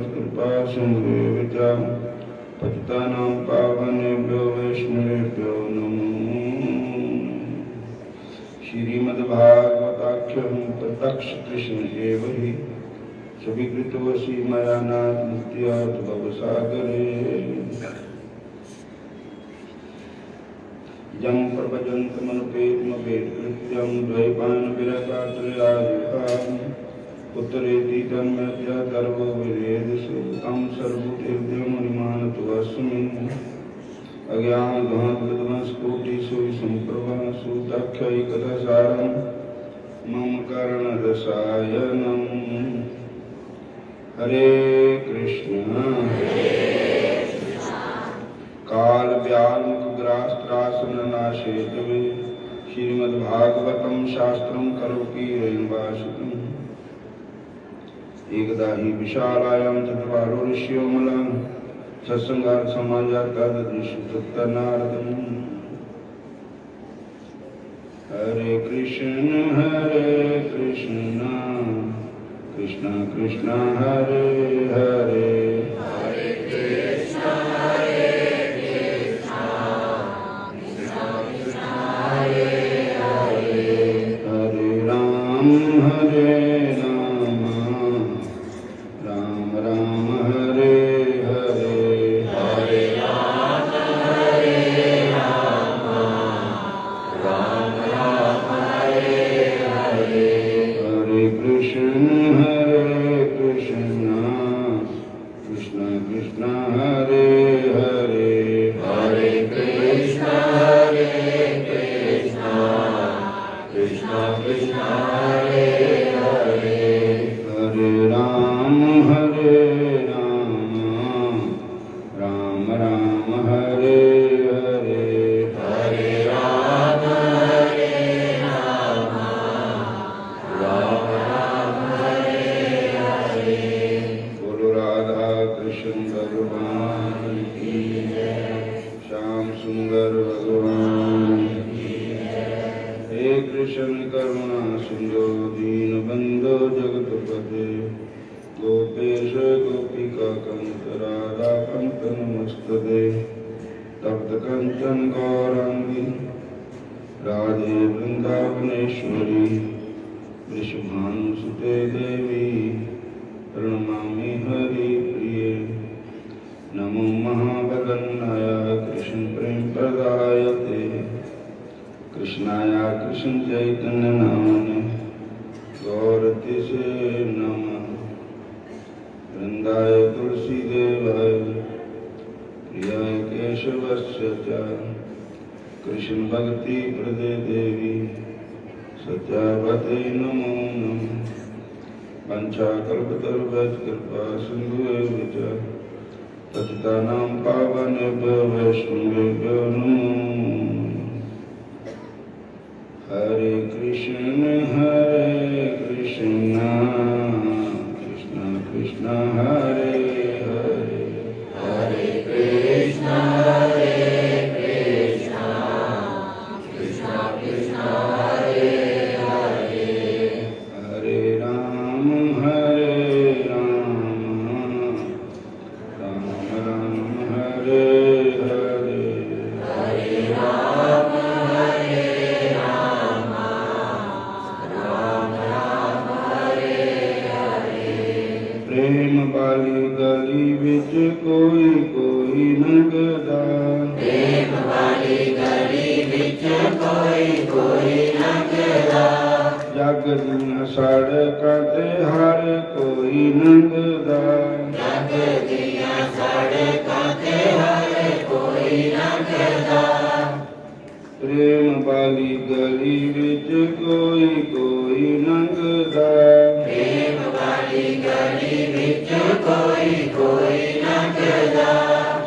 कृपा सिंधु पतितानां पावनेभ्यो वैष्णवेभ्यो नमो। श्रीमद्भागवताख्यं प्रत्यक्ष कृष्ण एव हि सविकृतवसी मया नाथ मुक्त्यात् भवसागरे। यं प्रभजन्तमनुपेतमपेतकृत्यं द्वैपायनविरकात्रयादिकाम् उत्तरेति तन्मध्य सर्वो विवेदसु तं सर्वतीर्थमुनिमानतोऽस्मि। अज्ञानध्वान्तविध्वंसकोटिषु सम्प्रभा सुदक्षैकदसारं मम करणरसायनम्। हरे कृष्ण काल व्यालमुखग्रास्त्रासननाशेतवे श्रीमद्भागवतं शास्त्रं करोकीरेणवासितम्। एकदा हि विशालायां चत्वारो ऋषयो मलान् सत्संगात् समाजाता ददृशु तत्तनारदम्। हरे कृष्ण कृष्ण कृष्ण हरे हरे हरे कृष्ण कृष्ण कृष्ण हरे हरे। हरे राम राम राम हरे हरे। हरे राम राम राम हरे हरे। हरे कृष्ण कृष्ण कृष्ण हरे हरे। हरे कृष्ण कृष्ण कृष्ण हरे हरे। हरे राम राम राम हरे हरे। हरे राम राम राम हरे हरे। बोलो राधा कृष्ण भगवान की जय। श्याम सुंदर भगवान की जय। हे कृष्ण करुणा सिंधु दीनबंधो जगतपते गोपेश गोपिका कंत राधा कंत नमस्तते। तप्त कंचन गौरांगी राधे वृंदावनेश्वरी वृषभानुसुते देवी प्रणमामि हरिप्रिये। नमो महावदन्नाय कृष्ण प्रेम प्रदायते कृष्णाय कृष्ण चैतन्य नामने गौरतिसे नमः। वृंदाय तुलसीदेवाय प्रियाय केशवस्य च कृष्ण भक्ति प्रदे देवी सत्यावते नमो नमः। पंचाकल्पतरुभ्यश्च कृपा सिन्धुभ्यश्च च पतितानां पावनेभ्यो वैष्णवेभ्यो नमो। हरे कृष्ण कृष्ण कृष्ण हरे हरे। हरे कृष्ण कृष्ण कृष्ण हरे हरे। हरे राम राम राम हरे हरे। हरे राम राम राम हरे हरे। प्रेम वाली गली विच कोई कोई लंघदा। प्रेम वाली गली विच कोई कोई लंघदा। जग दियां सड़कां ते हर कोई लंघदा। जग दियां सड़कां ते हर कोई लंघदा। प्रेम वाली गली विच कोई कोई लंघदा। प्रेम वाली गली विच कोई कोई लंघदा।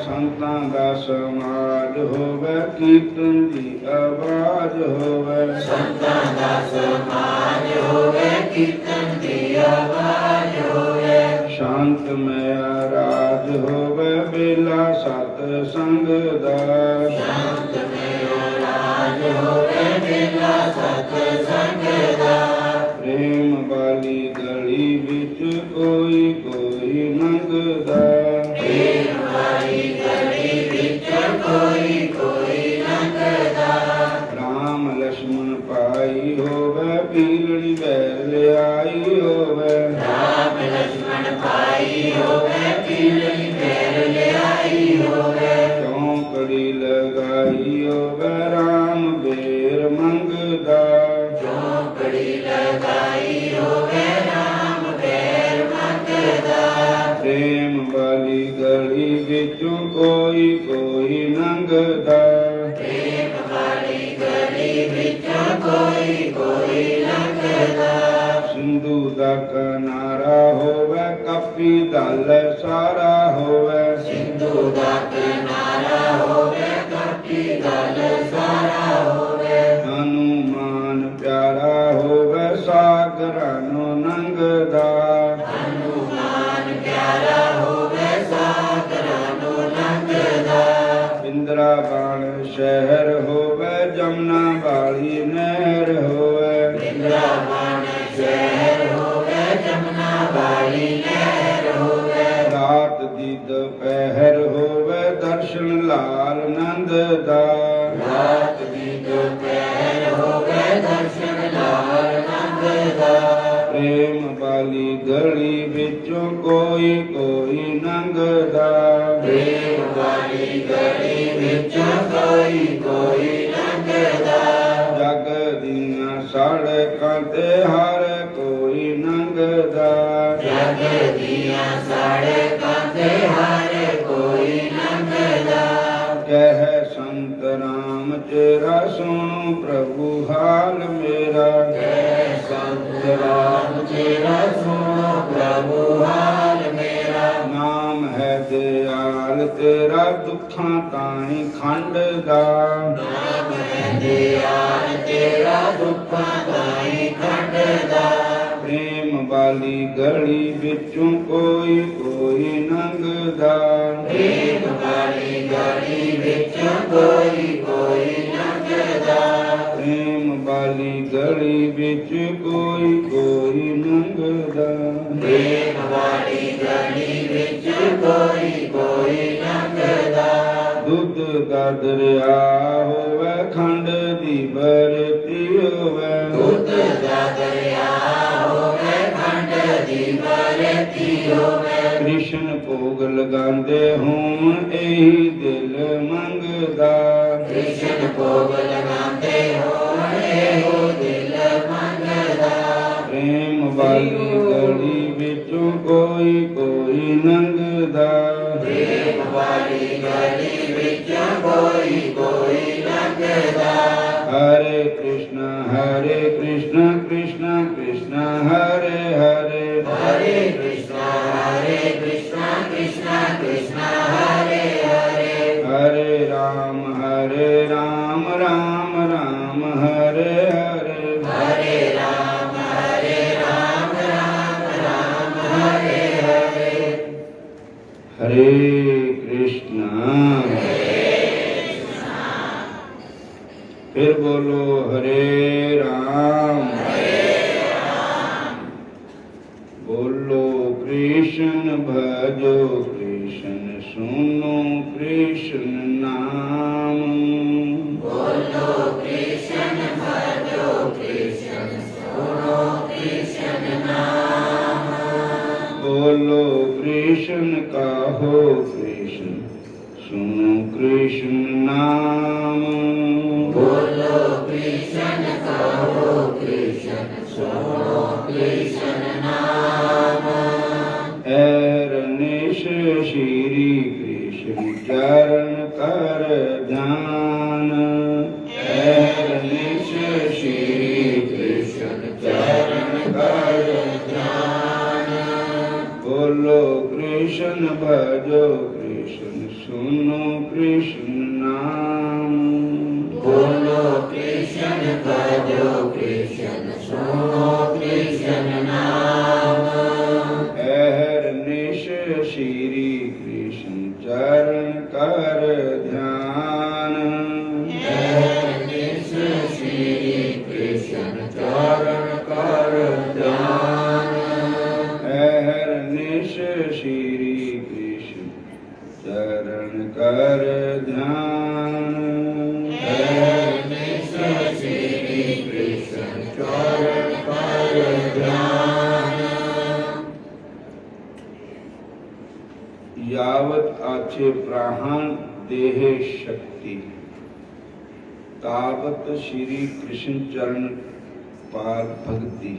संतां दा समाज होवे कीर्तन दी आवाज होवे। संतां दा समाज होवे कीर्तन दी आवाज होवे। शांतमय राज होवे बेला सत संग दा। शांतमय राज होवे बेला सत संग दा। प्रेम वाली गली विच कोई कोई मंगदा। प्रेम वाली गली विच कोई कोई लंघदा। राम लक्ष्मण पाई होवे पीलड़ी बैर लियाई होवे। राम लक्ष्मण पाई होवे पीलड़ी बैर लियाई होवे। चौकड़ी लगाई होवे राम बेर मंगदा। चौकड़ी लगाई होवे राम बैर मंगदा। प्रेम वाली गली विचों कोई कोई लंघदा। प्रेम वाली गली विचों कोई कोई लंघदा। सिंधु दा किनारा होवे कपी दल सारा होवे। सिंधु दा किनारा होवे कपी दल सारा होवे। हनुमान प्यारा होवे सागरां नु लंघदा। हनुमान प्यारा होवे सागरां नु लंघदा। इंद्राबाण शहर होवे जमुना वाली नहर होवे। इंद्राबाण शहर होवे जमुना वाली नहर होवे। रात दी दोपहर होवे दर्शन लाल नंद दा। रात दी दोपहर होवे दर्शन लाल नंद दा। प्रेम वाली गली विचों कोई कोई लंघदा। प्रेम वाली गली विचों कोई कोई लंघदा। जग दियां सड़कां ते हर कोई लंघदा। जग दियां सड़कां ते हर कोई लंघदा। कह संत राम तेरा सुनो प्रभु हाल मेरा। जय संत राम तेरा सुनो प्रभु हाल मेरा। नाम है दयाल तेरा दुखां ताईं खंड दा। नाम है दयाल तेरा दुखां ताईं खंडदा। प्रेम वाली गली विचों कोई कोई लंघदा। प्रेम वाली गली विचों कोई कोई लंघदा। प्रेम वाली गली विच कोई कोई लंघदा। प्रेम वाली गली विच कोई कोई लंघदा। दुध दा दरिया होवे खंड दी बरती होवे। दुध दा दरिया होवे खंड दी बरती होवे। कृष्ण भोग लगांदे होम एही दिल मंगदा। कृष्ण भोग लगांदे होण एहो दिल मंगदा। प्रेम वाली गली विचों कोई कोई लंघदा। प्रेम वाली गली विचों कोई कोई लंघदा। हरे कृष्ण कृष्ण कृष्ण हरे हरे। हरे कृष्ण कृष्ण कृष्ण हरे हरे। हरे राम राम राम हरे हरे। हरे राम राम राम हरे हरे। हरे कृष्ण। फिर बोलो हरे राम बोलो कृष्ण भजो कृष्ण सुनो कृष्ण नाम। बोलो कृष्ण भजो कृष्ण सुनो कृष्ण नाम। बोलो कृष्ण कहो कृष्ण सुनो कृष्ण नाम। बोलो कृष्ण कहो कृष्ण सुनो कृष्ण नाम। ऐरनिश श्री कृष्ण चरण कर ध्यान। ऐरनिश श्री कृष्ण चरण कर ध्यान। बोलो कृष्ण भजो कृष्ण सुनो कृष्ण नाम। बोलो कृष्ण भजो कृष्ण सुनो कृष्ण नाम। ऐरनिश श्री कृष्ण चरण कर ध्यान। ऐरनिश श्री कृष्ण चरण कर ध्यान। कर ध्यान। श्री कृष्ण चरण कर ध्यान। यावत आछे प्राण देहे शक्ति, तावत श्री कृष्ण चरण पार भक्ति।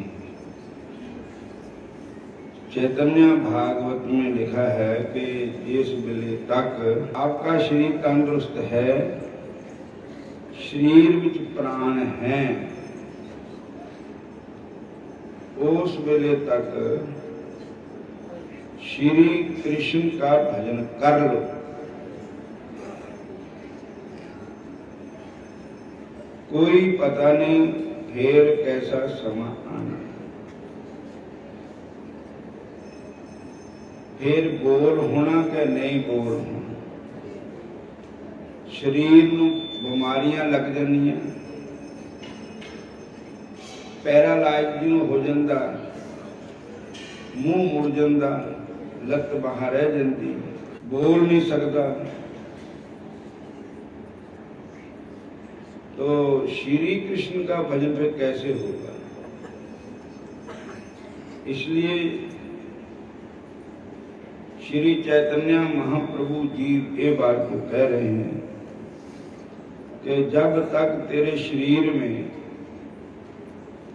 चैतन्य भागवत में लिखा है कि जिस वेले तक आपका शरीर तंदुरुस्त है, शरीर विच प्राण है, उस वेले तक श्री कृष्ण का भजन कर लो। कोई पता नहीं फिर कैसा समा आना, फिर बोल होना कि नहीं बोल होना। शरीर नूं बीमारियां लग जानियां, पैरालाइज जिन्हों हो जाता, मुंह मुड़ जाता, लत बाहर रह जाती, बोल नहीं सकता। तो श्री कृष्ण का भजन फिर कैसे होगा? इसलिए श्री चैतन्य महाप्रभु जी ये बात को कह रहे हैं कि जब तक तेरे शरीर में,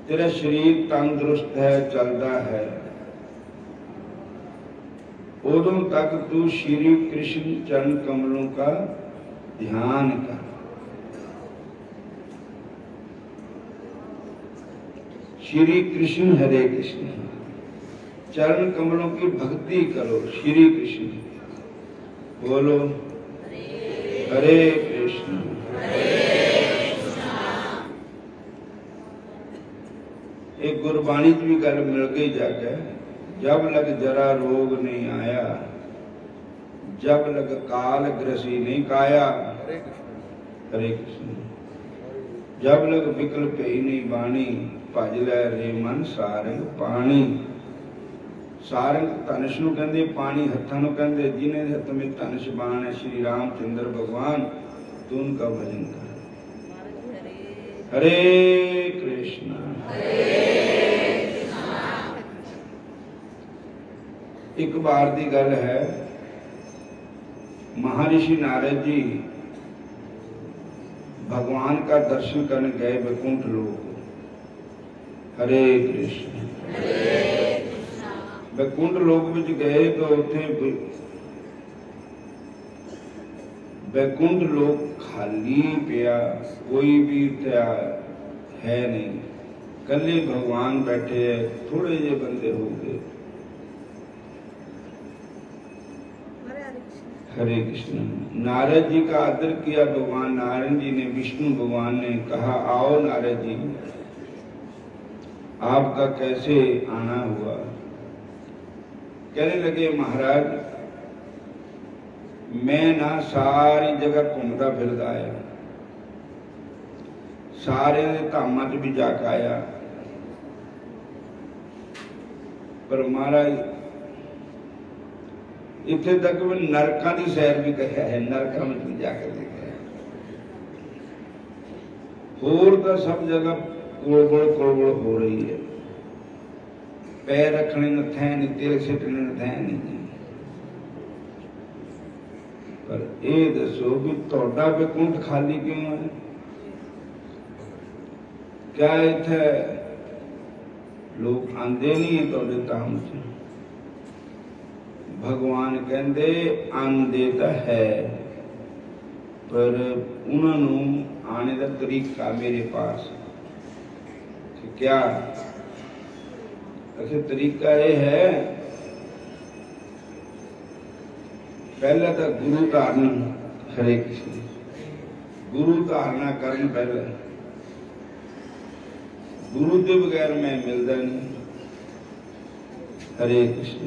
तेरा शरीर तंदुरुस्त है, चलता है, उदों तक तू श्री कृष्ण चरण कमलों का ध्यान कर। श्री कृष्ण हरे कृष्ण, चरण कमलों की भक्ति करो। श्री कृष्ण बोलो, हरे कृष्ण। एक गुरबाणी की भी गल मिल गई जाके, जब लग जरा रोग नहीं आया, जब लग काल ग्रसी नहीं काया। हरे कृष्ण। जब लग विकल पे नहीं बाणी, भज लै रे मन सारंग पानी। सारंग धनुष नूं कहंदे, पानी हत्थां नूं कहंदे। जिन्हें हत्थ में धनुष बाण है श्री रामचंद्र भगवान, तू उनका भजन कर। हरे कृष्ण। एक बार की गल है, महर्षि नारद जी भगवान का दर्शन करने गए वैकुंठ लोक। हरे कृष्ण। वैकुंठ लोक विच गए तो उत्थे वैकुंठ लोक खाली पिया, कोई भी है नहीं, कल्ले भगवान बैठे है, थोड़े जे बंदे हो गए। हरे कृष्ण। नारद जी का आदर किया भगवान नारायण जी ने। विष्णु भगवान ने कहा, आओ नारद जी, आपका कैसे आना हुआ? कहने लगे, महाराज मैं ना सारी जगह घूमता फिरदा आया, सारे धामां च भी जाके आया, पर महाराज इत्थे तक मैं नरकां दी सैर भी करिया है, नरकां में भी जाकर देखा है। होर तो सब जगह कोलबड़ हो रही है, पैर रखने न थे नहीं, तिल सिटने न थे नहीं। पर ये दसो भी तुहाडा वैकुंठ खाली क्यों है? क्या इत्थे लोग आंदे नहीं है तुहाडे धाम च? भगवान कहते आंदे तो है, पर उन्होंने आने का तरीका मेरे पास क्या? अच्छा, तरीका ये है, पहले तो गुरु धारण। हरे कृष्ण। गुरु धारणा करन पहले, गुरु के बगैर मैं मिलता नहीं। हरे कृष्ण।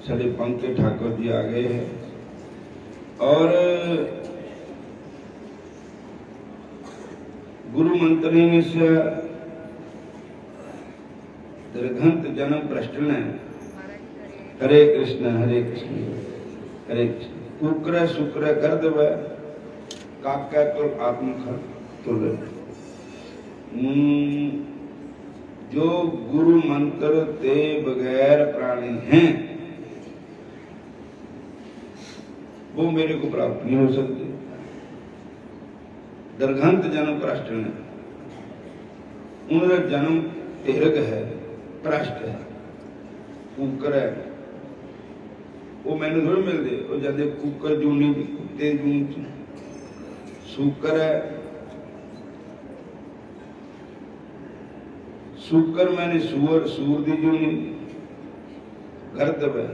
साढ़े पंके ठाकुर जी आ गए हैं और गुरु मंत्र ही से दीर्घंत जन्म प्रश्न है। हरे कृष्ण हरे कृष्ण हरे कृष्ण। कुकर शुक्र कर दवे काका तुल आत्म खर तुल। जो गुरु मंत्र ते बगैर प्राणी हैं वो मेरे को प्राप्त नहीं हो सकते। दरघंत जन्म भ्रष्ट ने, उनका जन्म तिरक है, भ्रष्ट है, कुकर है, वो मैंने थोड़े मिलते। वो जाते कुकर जूनी कुत्ते जून च, सूकर है, सूकर मैंने सूअर सूर दी जूनी, गर्दब है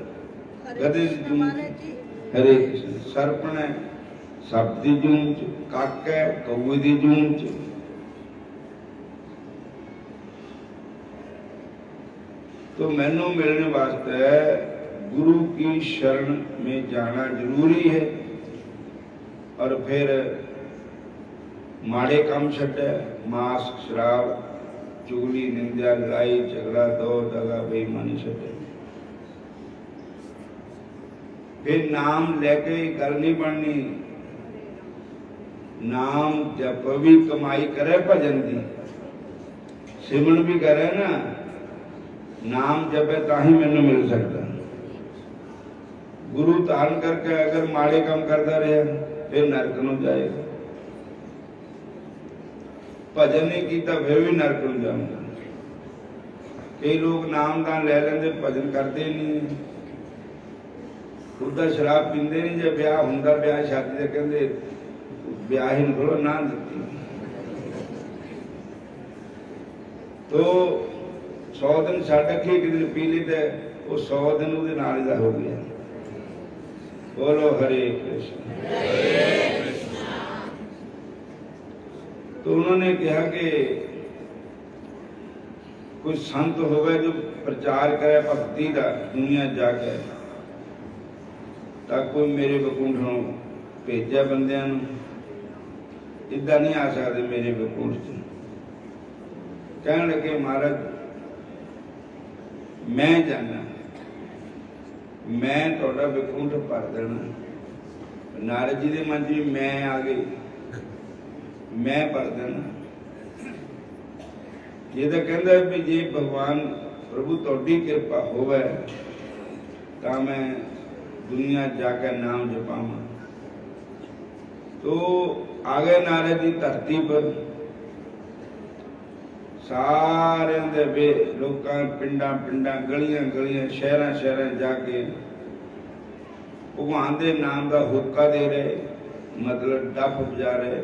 गधे दी जून। हरे कृष्ण। सरपण है सप दी जून च, काका है कौए दी जून च। तो मैनू मिलने वास्ते गुरु की शरण में जाना जरूरी है। और फिर माड़े काम छड्डे, मांस शराब चुगली निंदा लड़ाई झगड़ा दौड़ दगा बेईमानी छड्डे। फिर नाम लेके गल नहीं बननी। नाम जप भी कमाई करे, भजन दी सिमरन भी करे ना, नाम जपे ताही मैनू मिल सकता। गुरु धारण करके अगर माड़े काम करता रहा फिर नरक नूं जाएगा। भजन नहीं किया फिर भी नरक नूं जाऊंगा। कई लोग नामदान ले लेंगे, भजन करते नहीं, उदा शराब पींदे नहीं। जब ब्याह हुंदा, ब्याह शादी दे कहंदे ब्याह ही निकलो ना दित्ती। तो 100 दिन छड्ड के एक दिन पी ली तो वो 100 दिन उहदे नाल दा हो गया। बोलो हरे कृष्ण। तो उन्होंने कहा कि कोई संत होवे जो प्रचार करे भक्ति का दुनिया जाके, तां कोई मेरे वकुंठों भेजा बंदियां नूं। इदा नहीं आ सकते मेरे वकुंठ च। कहने लगे महाराज मैं जाना, मैं तुहाडा वकुंठ भर देना। नारद जी के मन च भी मैं आ गई, मैं भर देना। ये तो कहता है भी जे भगवान प्रभु तुहाडी कृपा होवे तां मैं दुनिया जाकर नाम जपावां। तो आ गए नारद जी धरती पर। सारे लोगों पिंडा पिंडा गलियां गलियां शहर शहर जाके भगवान के नाम का हुक्का दे रहे, मतलब डफ बजा रहे।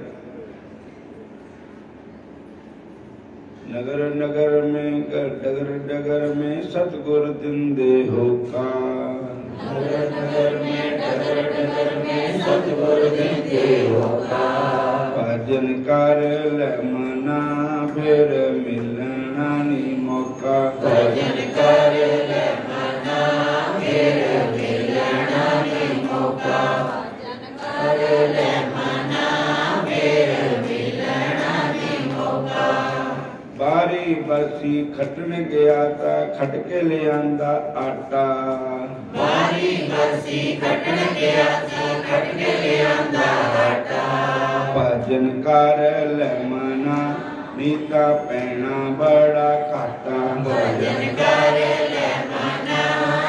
नगर नगर में डगर डगर में सतगुर दिंदे होका। नगर नगर में डगर डगर में सतगुर दिंदे होका। भजन कर ले मना फिर मिलना नी मौका। भजन कर ले मना फिर मिलना नी मौका। कर ले मना फिर मिलना नी मौका। बारी बरसी खटन गया था खट के ले आंदा आटा। बारी बरसी खटन गया था खट के ले आंदा आटा। भजन कर ले मना नीता पैना बड़ा घाटा। भजन कर ले मना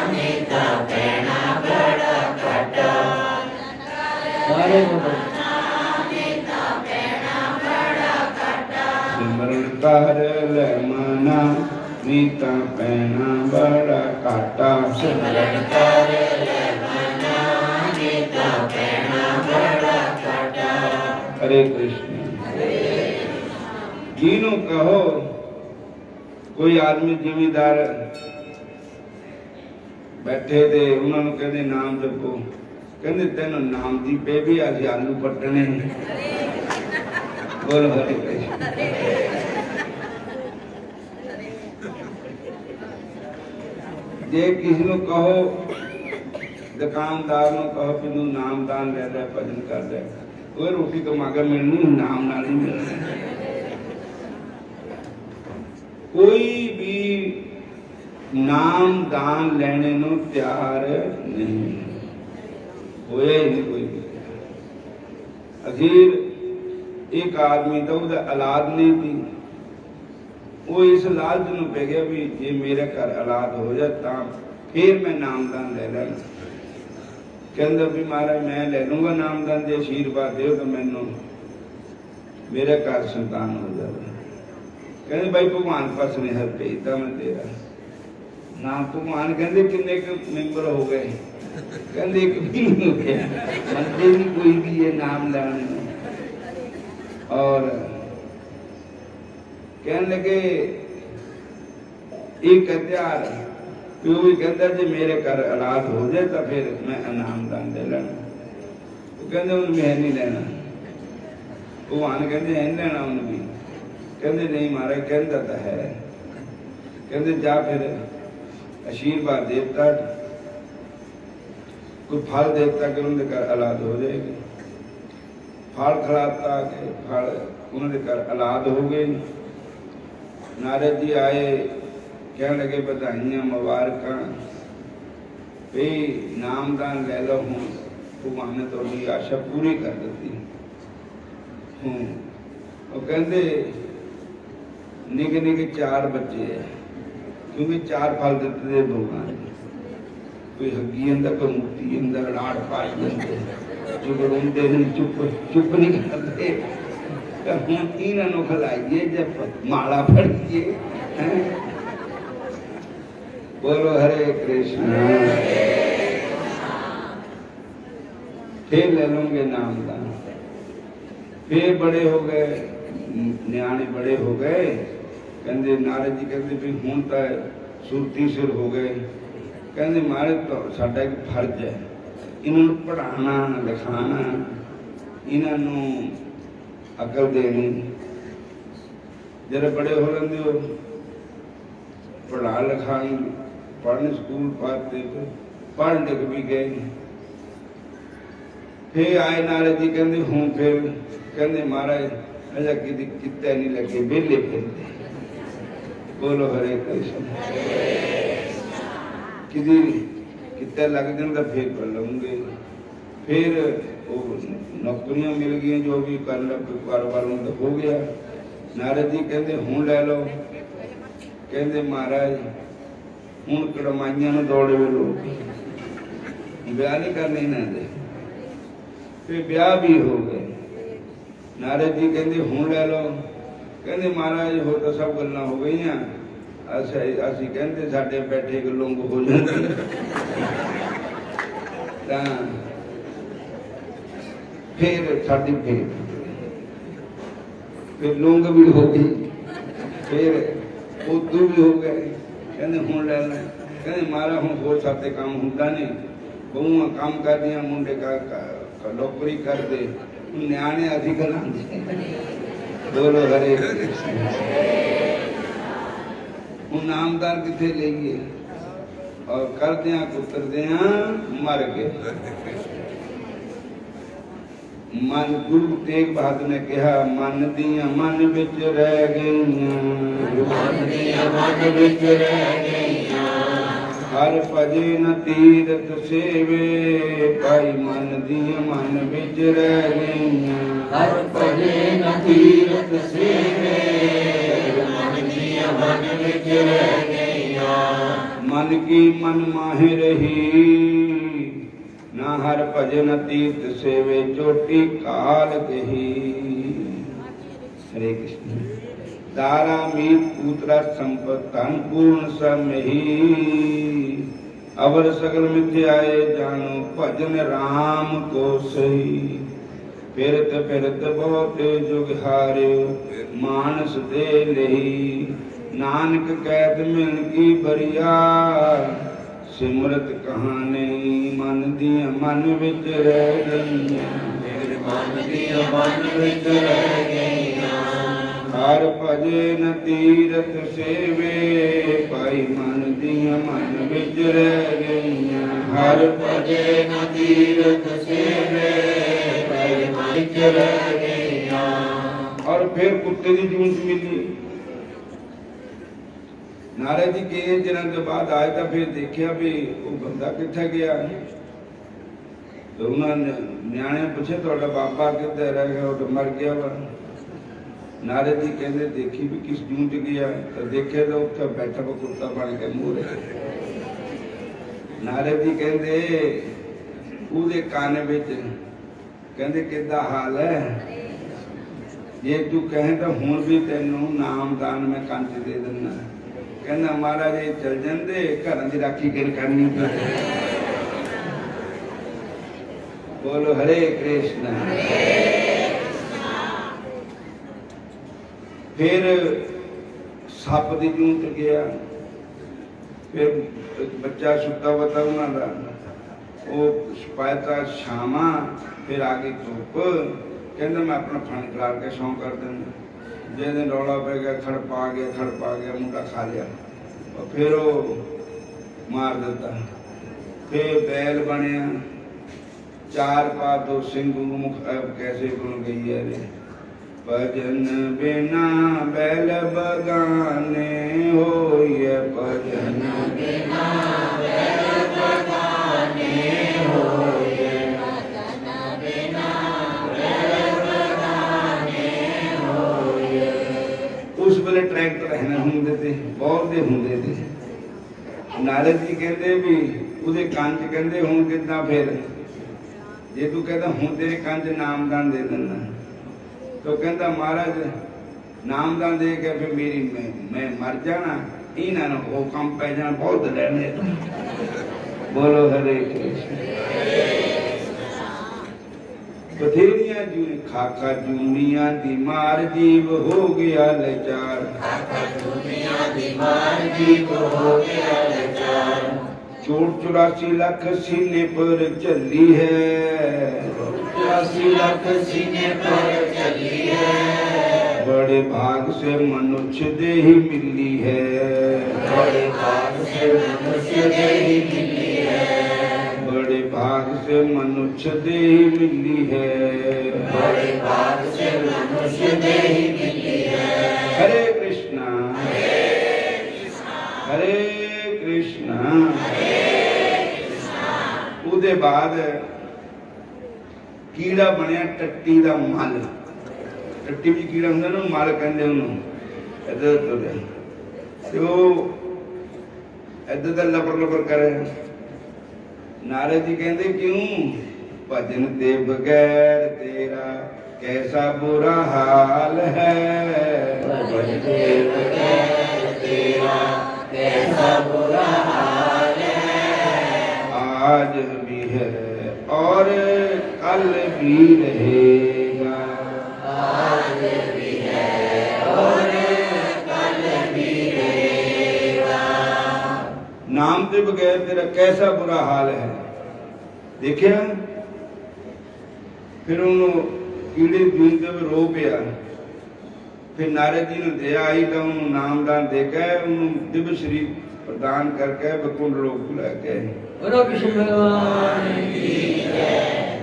नीता पैना बड़ा घाटा। सिमरन कर ले मना नीता पैना बड़ा घाटा। सिमरन कर ले मना नीता पैना बड़ा घाटा। हरे कृष्ण। जिन्हों कहो कोई आदमी जिमीदार बैठे थे, उन्होंने कहते नाम जपो, कहते तेन नाम दी पे भी अस आलू पट्टने। बोलो हरे कृष्ण। जे किसी को कहो, दुकानदार को कहो कि तू नामदान ले ले, भजन कर ले, कोई रोटी तो मांगे मिलनी, नाम नाल नहीं मिलना। कोई भी नाम दान लेने नूं तैयार नहीं होया ही नहीं कोई भी। अखीर एक आदमी तो उहदा औलाद नहीं थी, वो इस लालच नूं पै गया भी जे मेरे घर औलाद हो जाए तां फिर मैं नामदान ले लेना। कहंदा भी महाराज मैं ले लूंगा नामदान, जे आशीर्वाद दो तो मैनू मेरे घर संतान हो जाए। कहते भाई भगवान पास सुनेहा भेजता मैं तेरा नाम। भगवान कहते किन्ने मेंबर हो गए? कहते एक भी नहीं हो गया, मनते नहीं कोई भी ये नाम लाने में। और कहने लगे एक हत्यार प्यो भी कहता जे मेरे घर औलाद हो जाए तो फिर मैं नामदान ले लेना। तो कहते मैं नहीं लेना। भगवान कहते है नहीं लेना उन्हें भी। कहते नहीं महाराज कहता तो है। कहते जा फिर आशीर्वाद देवता कोई फल देवता कि उन्होंने घर औलाद हो जाएगी। फल खिलाता के फल उन्होंने घर औलाद हो गई। नारद जी आए, कहने लगे बधाइयां मुबारक भाई नामदान ले लो हूँ, भगवान ने थोड़ी आशा पूरी कर दी हूँ। वो कहते निके निके 4 बच्चे है, क्योंकि 4 फल देते थे भगवान। कोई हगी अंदर कोई मुक्ति अंदर लाड़ पाई जाते, चुप रोंदे चुप चुप नहीं करते। हम इन्हों खिलाइए जब माला फड़िए। बोलो हरे कृष्ण। फिर ले लूंगे नामदान। फिर बड़े हो गए, न्याणे बड़े हो गए। कहते नारद जी कहते भी हूं तो सुरती सिर हो गए। कहते महाराज तो साडा एक फर्ज है इन्होंने पढ़ाना लिखाना, इन्हों अकल देनी। जरा बड़े हो लेंदे हो पढ़ा लिखा पढ़ने स्कूल पाते तो पढ़ लिख भी गए। फिर आए नारद जी कहते हूँ फिर कहते महाराज अजा कितने नहीं लगे वेले फिरते। बोलो हरे कृष्ण। किसी कितने लग जाता फिर कर लूंगे। फिर वो नौकरियां मिल गई जो भी कर लो कारोबार तो हो गया। नारद जी कहते हूँ ले लो। कहते महाराज हूँ कड़माइया में दौड़े हुए लोग ब्याह नहीं करने इन्होंने। फिर ब्याह भी हो गए। नारद जी कहते हूँ ले लो। कहते महाराज हो तो सब गल्ला हो गई असी कहते साडे बैठे लोग हो जाते। फिर साडी फिर लोग भी हो गई। फिर उदू भी हो गए। कहते हूँ ले लें। कहते महाराज हूँ हो सकते काम होंगे नहीं, बहुआ काम कर दिया मुंडे का नौकरी कर दे, न्याणे अभी करा। बोलो हरे कृष्ण। हूँ नामदान कितने लेंगे और कर दिया पुत्र दिया मर गए। मन गुरु तेग बहादुर ने कहा मन दिया मन विच रह गईयां, मन दिया मन विच रह गईयां। हर भजे न तीरथ सेवे भाई मन दिया मन विच रह गईयां। हर भजे न तीरथ सेवे मन दिया मन विच रह गईयां। मन की मन माहे रही ना हर भजन तीर्थ सेवे चोटी काल कही। हरे कृष्ण। दारा मीत पुत्रा संपत धन पूर्ण समही, अवर सगल मिथ्याए जानो भजन राम को सही। फिरत फिरत बहुत जुग हारियो मानस दे लही। नानक कैद मिल की बरिया सिमरत कहानी मन दिया मन विच रह गईयां। मन दिया मन विच रह गईयां। हर भजे न तीरथ सेवे भाई मन दिया मन विच रह गईयां। हर भजे न तीरथ सेवे भाई मन विच रह गईयां। और फिर कुत्ते की जूंस मिली। नारद जी किन्ने दिनों के बाद आए तो फिर देखा भी वो बंदा कित्थे गया। तो उन्होंने न्याणे पूछे थोड़ा बाबा किधर रह गया, वो तो मर गया वा। नारद जी कहते देखी भी किस जूं च गया, तो देखे तो उत्थे बैठा वो कुत्ता बन के मूहरे। नारद जी कहते उहदे कान विच कहते किदा हाल है, जे तू कहे तो हुण भी तेनों नामदान में कंच दे देना। कहना महाराज ये चल जाते घर की राखी किन करनी। बोलो हरे कृष्ण। फिर सप की जूं च गया, फिर एक बच्चा सुता हुआ था उन्होंने, वो पाया छावा, फिर आगे धुप, कहते मैं अपना फन खिलार के सौ कर देना। जिस दिन रौला पै गया, खड़पा गया, मुंडा खा लिया और फिर वो मार देता। फिर बैल बनया, 4 पा 2 सिंह मुख कैसे गुण गई है रे। भजन बिना बैल बगाने होइए, भजन बिना बैल बगाने होइए, भजन बिना बैल बगाने होइए। उस वेले ट्रैक्टर है ना होंदे थे, बहुत दे होंदे थे। नारद जी कहते भी उहदे कान च कहते हुण किदां फिर जे तू कहता हूँ तेरे कान च नामदान दे देना। तो कहता महाराज नामदान दे के फिर मेरी मैं मर जाना, इन्होंने वो कम पै जाना, बहुत लैने। बोलो हरे कृष्ण। बथेरिया जू खाका जूनिया दी मार जीव हो गया लाचार, खाका जूनिया दी मार जीव हो गया लाचार। चोट 84 लाख सीने पर चली है, 84 लाख सीने पर चली है। बड़े भाग से मनुष्य देही मिली है, बड़े भाग से मनुष्य देही मिली है। बड़े भाग से मनुष्य देही मिली है, बड़े भाग से मनुष्य देही मिली है। हरे कृष्णा हरे कृष्णा। उहदे बाद कीड़ा बनया टट्टी दा मल। टट्टी भी कीड़ा हुंदा ना, मल कहंदे उहनूं। इधर तुरिया ते वो इधर दा लबर लबर करे। नारद जी कहंदे क्यों? भजन ते बगैर तेरा कैसा बुरा हाल है, भजन ते बगैर तेरा कैसा बुरा हाल है। आज भी है और कल भी रहेगा, आज भी है और कल भी रहेगा। नाम के बगैर तेरा कैसा बुरा हाल है। देखिया फिर उन्होंने कीड़े जूंदे में रो पिया। फिर नारद जी ने दया आई तो उन्होंने नामदान देकर उन्होंने दिव्य शरीर प्रदान करके वैकुंठ लोक को लेके।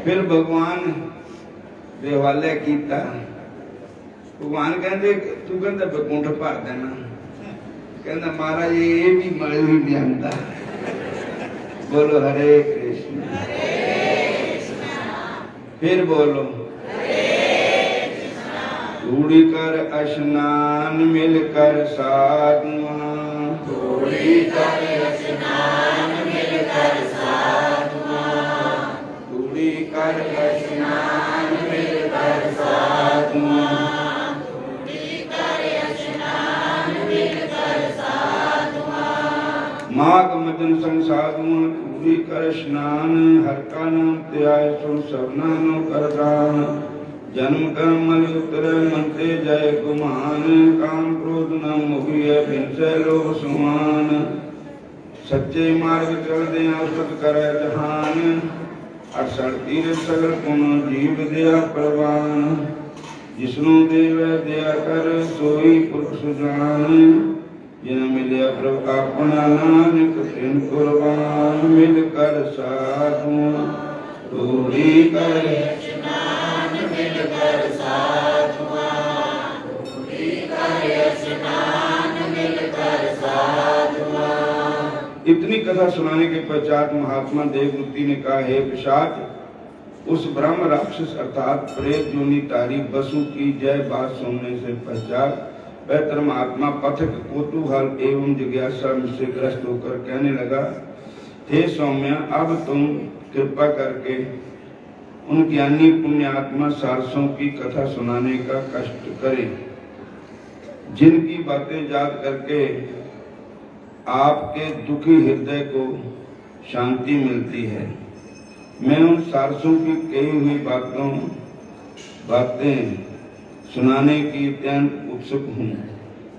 फिर भगवान दे हवाले कीता। भगवान कहते तू कहता वैकुंठ भर देना, कहता महाराज ये भी मल ही नहीं आंदा। बोलो हरे कृष्ण। फिर बोलो धूड़ी कर स्नान मिलकर साधुआ, धूड़ी कर स्नान मिलकर साधुआ, धूड़ी कर स्नान मिलकर साधुआ, धूड़ी कर स्नान मिलकर साधुआ। माघ मदन संग साधुआ धूड़ी कर स्नान, हर का नाम त्याय सुन सबना नो कर दान। जन्म कर्म मल उतर मनते जय गुमान, काम क्रोध न मुहिय बिनसे लोभ सुमान। सच्चे मार्ग चल दे औसत करे जहान, 68 तीर्थ सगल पुन जीव दया प्रवान। जिसनु देव दया कर सोई पुरख सुजान, जिन मिलिया प्रभु अपना नानक तिन कुर्बान। मिलकर साधु धूड़ी कर स्नान मिलकर साधुआ, धूड़ी कर स्नान मिलकर साधुआ। इतनी कथा सुनाने के पश्चात महात्मा देवदूती ने कहा, हे पिशाच, उस ब्रह्म राक्षस अर्थात प्रेत योनिधारी वसु की जय बात सुनने से पश्चात वह धर्मात्मा पथिक कौतूहल एवं जिज्ञासा से ग्रस्त होकर कहने लगा, हे सौम्या, अब तुम कृपा करके उन ज्ञानी पुण्यात्मा सारसों की कथा सुनाने का कष्ट करें, जिनकी बातें याद करके आपके दुखी हृदय को शांति मिलती है। मैं उन सारसों की कही हुई बातें सुनाने की अत्यंत उत्सुक हूँ,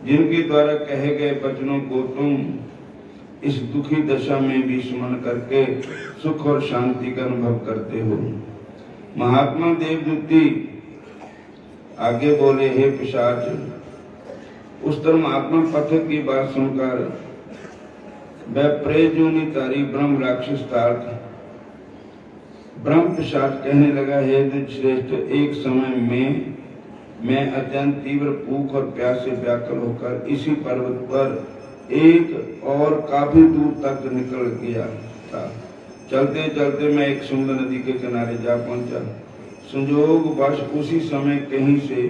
जिनके द्वारा कहे गए वचनों को तुम इस दुखी दशा में भी स्मरण करके सुख और शांति का अनुभव करते हो। महात्मा देवदूती आगे बोले, हे पिशाच, उस धर्मात्मा पथिक की बात सुनकर वह प्रेत योनिधारी ब्रह्म राक्षस ब्रह्म पिशाच कहने लगा, हे श्रेष्ठ, एक समय में मैं अत्यंत तीव्र भूख और प्यास से व्याकुल होकर इसी पर्वत पर एक और काफी दूर तक निकल गया था। चलते चलते मैं एक सुंदर नदी के किनारे जा पहुंचा। संजोगवश उसी समय कहीं से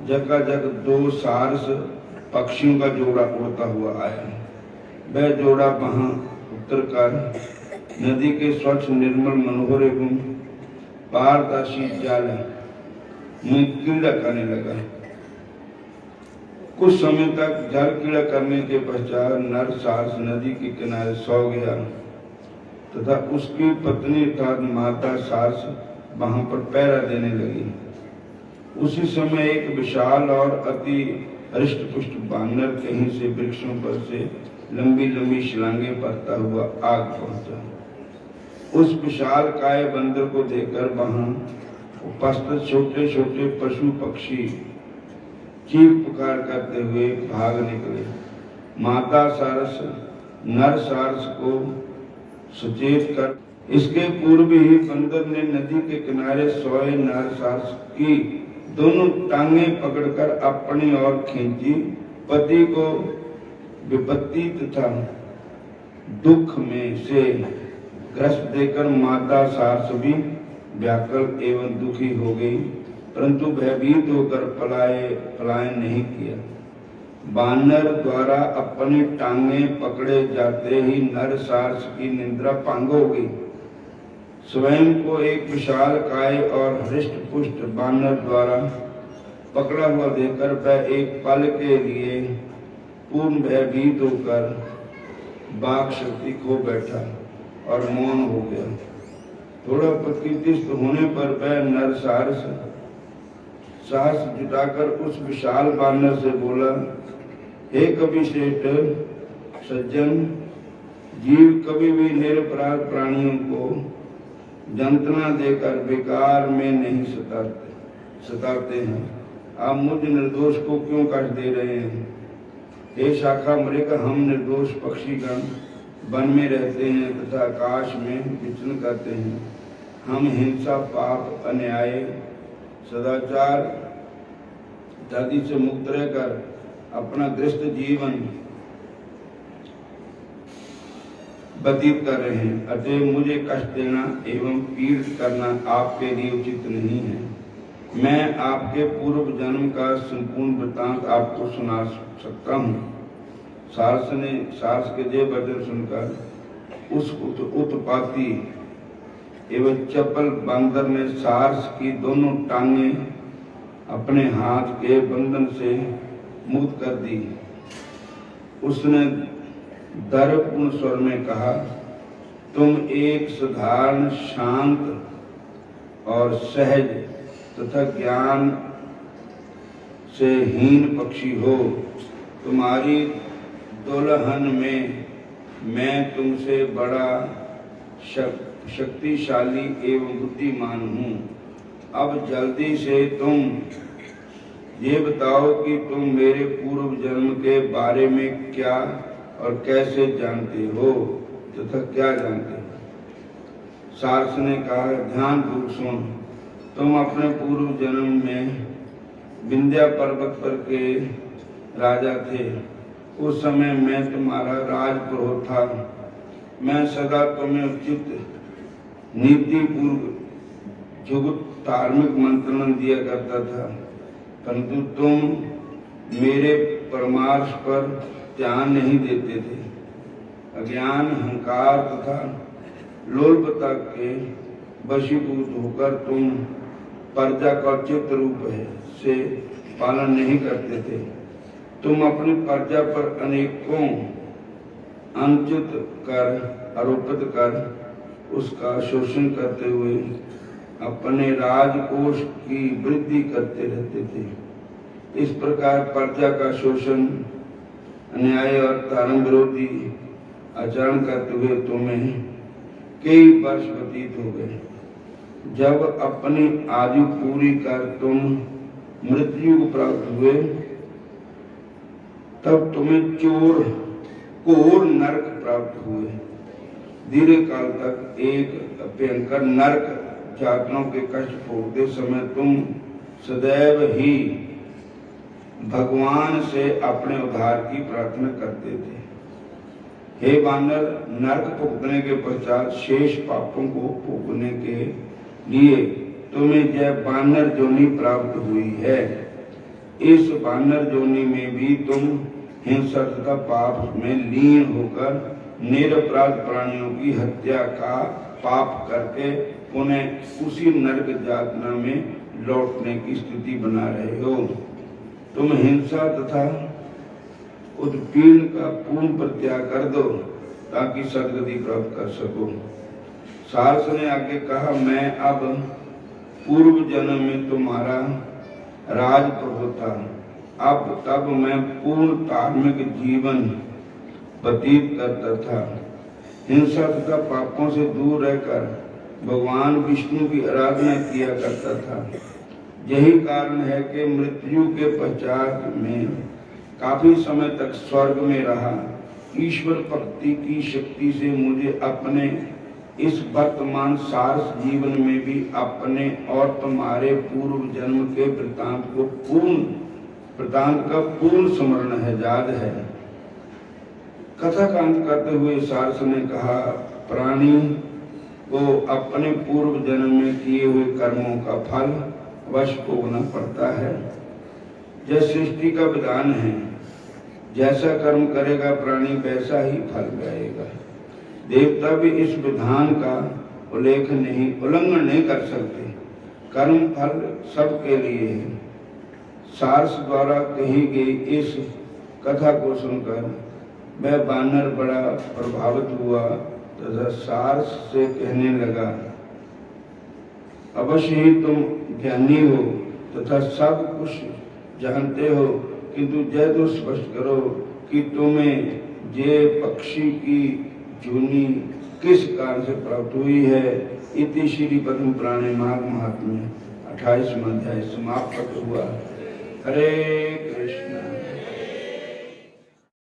जगह दो सारस पक्षियों का जोड़ा उड़ता हुआ आया। वह जोड़ा वहां उतरकर नदी के स्वच्छ निर्मल मनोहर एवं पारदर्शी जल में क्रीड़ा करने लगा। कुछ समय तक जल क्रीड़ा करने के पश्चात नर सारस नदी के किनारे सो गया तथा उसकी पत्नी अर्थात माता सारस वहां पर पहरा देने लगी। उसी समय एक विशाल और अति हृष्ट-पुष्ट बानर कहीं से वृक्षों पर से लंबी लंबी शिलांगें भरता हुआ आग पहुंचा। उस विशाल काय बंदर को देखकर वहां उपस्थित छोटे छोटे पशु पक्षी चीख पुकार करते हुए भाग निकले। माता सारस नर सारस को सचेत कर इसके पूर्व ही बंदर ने नदी के किनारे सोए नर सारस की दोनों टांगें पकड़कर अपनी ओर खींची। पति को विपत्ति तथा दुख में से ग्रस्त देकर माता सारस भी व्याकुल एवं दुखी हो गई, परंतु भयभीत होकर पलायन नहीं किया। बानर द्वारा अपनी टांगें पकड़े जाते ही नर सारस की निद्रा भंग हो गई। स्वयं को एक विशाल काय और हृष्ट पुष्ट बानर द्वारा पकड़ा हुआ देखकर वह एक पल के लिए पूर्ण भयभीत होकर वाक शक्ति खो बैठा और मौन हो गया। थोड़ा प्रकृतिस्थ होने पर वह नर साहस जुटाकर उस विशाल बानर से बोला, हे कवि श्रेष्ठ सज्जन, जीव कभी भी निरपराध प्राणियों को यंत्रणा देकर बेकार में नहीं सताते हैं। आप मुझ निर्दोष को क्यों कष्ट दे रहे हैं? हे शाखा मृग, हम निर्दोष पक्षीगण वन में रहते हैं तथा आकाश में विचरण करते हैं। हम हिंसा, पाप, अन्याय, सदाचार आदि से मुक्त रहकर अपना गृहस्थ जीवन व्यतीत कर रहे हैं। अतः मुझे कष्ट देना एवं पीड़ित करना आपके लिए उचित नहीं है। मैं आपके पूर्व जन्म का संपूर्ण वृत्तांत आपको सुना सकता हूँ। सारस के जय वचन सुनकर उस उत्पाती एवं चपल बंदर ने सारस की दोनों टांगें अपने हाथ के बंधन से मुक्त कर दी। उसने दर्पपूर्ण स्वर में कहा, तुम एक साधारण, शांत और सहज तथा ज्ञान से हीन पक्षी हो। तुम्हारी दुल्हन में मैं तुमसे बड़ा शक्तिशाली एवं बुद्धिमान हूँ। अब जल्दी से तुम ये बताओ कि तुम मेरे पूर्व जन्म के बारे में क्या और कैसे जानते हो तथा क्या जानते हो। सारस ने कहा, ध्यानपूर्वक सुन। तुम अपने पूर्व जन्म में विंध्या पर्वत पर के राजा थे। उस समय मैं तुम्हारा राजपुरोहित था मैं सदा तुम्हें उचित नीति पूर्व जुगत धार्मिक मंत्रणा दिया करता था, परंतु तुम मेरे परामर्श पर ध्यान नहीं देते थे। अज्ञान, अहंकार तथा लोलुपता के वशीभूत होकर तुम प्रजा का उचित रूप से पालन नहीं करते थे। तुम अपनी प्रजा पर अनेकों अनुचित कर आरोपित कर उसका शोषण करते हुए अपने राजकोष की वृद्धि करते रहते थे। इस प्रकार प्रजा का शोषण, अन्याय और धर्म विरोधी आचरण करते हुए तुम्हें कई वर्ष व्यतीत हो गए। जब अपनी आयु पूरी कर तुम मृत्यु को प्राप्त हुए, तब तुम्हें घोर नरक प्राप्त हुए। दीर्घ काल तक एक भयंकर नरक यातनाओं के कष्ट भोगते समय तुम सदैव ही भगवान से अपने उद्धार की प्रार्थना करते थे। हे वानर, नरक भुगतने के पश्चात शेष पापों को भोगने के लिए तुम्हें यह वानर जोनी प्राप्त हुई है। इस वानर जोनी में भी तुम हिंसा तथा पाप में लीन होकर निरपराध प्राणियों की हत्या का पाप करके उन्हें उसी नरक यातना में लौटने की स्थिति बना रहे हो। तुम हिंसा तथा उत्पीड़न का पूर्ण परित्याग कर दो ताकि सद्गति प्राप्त कर सको। सारस ने आगे कहा, मैं अब पूर्व जन्म में तुम्हारा राजप्रभु था। अब तब मैं पूर्ण धार्मिक जीवन व्यतीत करता था। हिंसा तथा पापों से दूर रहकर भगवान विष्णु की आराधना किया करता था। यही कारण है कि मृत्यु के पश्चात में काफी समय तक स्वर्ग में रहा। ईश्वर भक्ति की शक्ति से मुझे अपने इस वर्तमान सारस जीवन में भी अपने और तुम्हारे पूर्व जन्म के वृतांत का पूर्ण स्मरण है, याद है। कथा का अंत करते हुए सारस ने कहा, प्राणी को अपने पूर्व जन्म में किए हुए कर्मों का फल अवश्य भोगना पड़ता है। यह सृष्टि का विधान है, जैसा कर्म करेगा प्राणी वैसा ही फल पाएगा। देवता भी इस विधान का उल्लंघन नहीं कर सकते। कर्म फल सबके लिए है। सारस द्वारा कही गई इस कथा को सुनकर वह वानर बड़ा प्रभावित हुआ तथा सारस से कहने लगा, अवश्य ही तुम ज्ञानी हो तथा सब कुछ जानते हो, किंतु यह तो स्पष्ट करो कि तुम्हें जे पक्षी की जूनी किस कारण से प्राप्त हुई है। इति श्री पद्म पुराणे माघ महात्म्य 28वां अध्याय समाप्त हुआ। हरे कृष्ण।